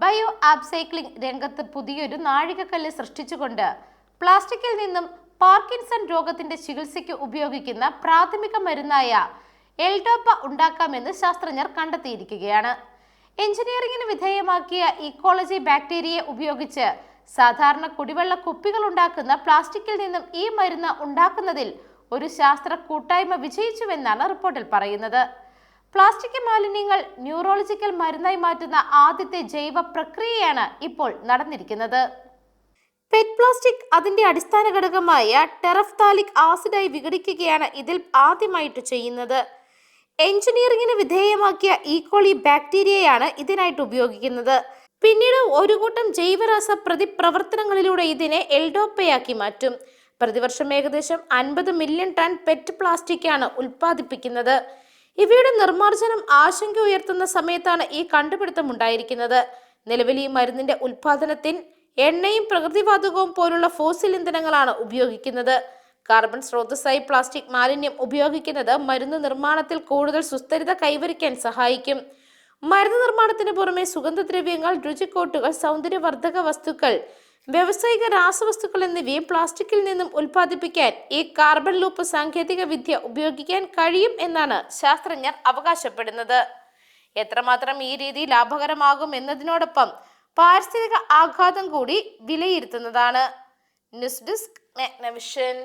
Bio ആപ്സൈക്ലിംഗ് രംഗത്ത് പുതിയൊരു നാഴികക്കല്ല് സൃഷ്ടിച്ചുകൊണ്ട് പ്ലാസ്റ്റിക്കിൽ നിന്നും പാർക്കിൻസൺ രോഗത്തിന്റെ ചികിത്സയ്ക്ക് ഉപയോഗിക്കുന്ന പ്രാഥമിക മരുന്നായ എൽഡോപ്പ ഉണ്ടാക്കാമെന്ന് ശാസ്ത്രജ്ഞർ കണ്ടെത്തിയിരിക്കുകയാണ്. എഞ്ചിനീയറിംഗിന് വിധേയമാക്കിയ ഇക്കോളജി ബാക്ടീരിയയെ ഉപയോഗിച്ച് സാധാരണ കുടിവെള്ള കുപ്പികൾ ഉണ്ടാക്കുന്ന പ്ലാസ്റ്റിക്കിൽ നിന്നും ഈ മരുന്ന് ഉണ്ടാക്കുന്നതിൽ ഒരു ശാസ്ത്ര കൂട്ടായ്മ വിജയിച്ചുവെന്നാണ് റിപ്പോർട്ടിൽ പറയുന്നത്. പ്ലാസ്റ്റിക് മാലിന്യങ്ങൾ ന്യൂറോളജിക്കൽ മരുന്നായി മാറ്റുന്ന ആദ്യത്തെ ജൈവ പ്രക്രിയയാണ് ഇപ്പോൾ നടന്നിരിക്കുന്നത്. പെറ്റ് പ്ലാസ്റ്റിക് അതിന്റെ അടിസ്ഥാന ഘടകമായ ടെറഫ്താലിക് ആസിഡായി വിഘടിക്കുകയാണ് ഇതിൽ ആദ്യമായിട്ട് ചെയ്യുന്നത്. എഞ്ചിനീയറിംഗിന് വിധേയമാക്കിയ ഈക്കോളി ബാക്ടീരിയയാണ് ഇതിനായിട്ട് ഉപയോഗിക്കുന്നത്. പിന്നീട് ഒരു കൂട്ടം ജൈവരാസ പ്രതിപ്രവർത്തനങ്ങളിലൂടെ ഇതിനെ എൽഡോപ്പയാക്കി മാറ്റും. പ്രതിവർഷം ഏകദേശം 50 മില്യൺ ടൺ പെറ്റ് പ്ലാസ്റ്റിക് ആണ് ഉൽപ്പാദിപ്പിക്കുന്നത്. ഇവയുടെ നിർമ്മാർജ്ജനം ആശങ്ക ഉയർത്തുന്ന സമയത്താണ് ഈ കണ്ടുപിടുത്തം ഉണ്ടായിരിക്കുന്നത്. നിലവിൽ ഈ മരുന്നിന്റെ ഉൽപാദനത്തിൽ എണ്ണയും പ്രകൃതിവാതകവും പോലുള്ള ഫോസിൽ ഇന്ധനങ്ങളാണ് ഉപയോഗിക്കുന്നത്. കാർബൺ സ്രോതസ്സായി പ്ലാസ്റ്റിക് മാലിന്യം ഉപയോഗിക്കുന്നത് മരുന്ന് നിർമ്മാണത്തിൽ കൂടുതൽ സുസ്ഥിരത കൈവരിക്കാൻ സഹായിക്കും. മരുന്ന് നിർമ്മാണത്തിന് പുറമെ സുഗന്ധദ്രവ്യങ്ങൾ, രുചിക്കോട്ടുകൾ, സൗന്ദര്യവർദ്ധക വസ്തുക്കൾ, വ്യാവസായിക രാസവസ്തുക്കൾ എന്നിവയും പ്ലാസ്റ്റിക്കിൽ നിന്നും ഉൽപ്പാദിപ്പിക്കാൻ ഈ കാർബൺ ലൂപ്പ് സാങ്കേതിക വിദ്യ ഉപയോഗിക്കാൻ കഴിയും എന്നാണ് ശാസ്ത്രജ്ഞർ അവകാശപ്പെടുന്നത്. എത്രമാത്രം ഈ രീതി ലാഭകരമാകും എന്നതിനോടൊപ്പം പാരിസ്ഥിതിക ആഘാതം കൂടി വിലയിരുത്തുന്നതാണ്. News desk Magnavision.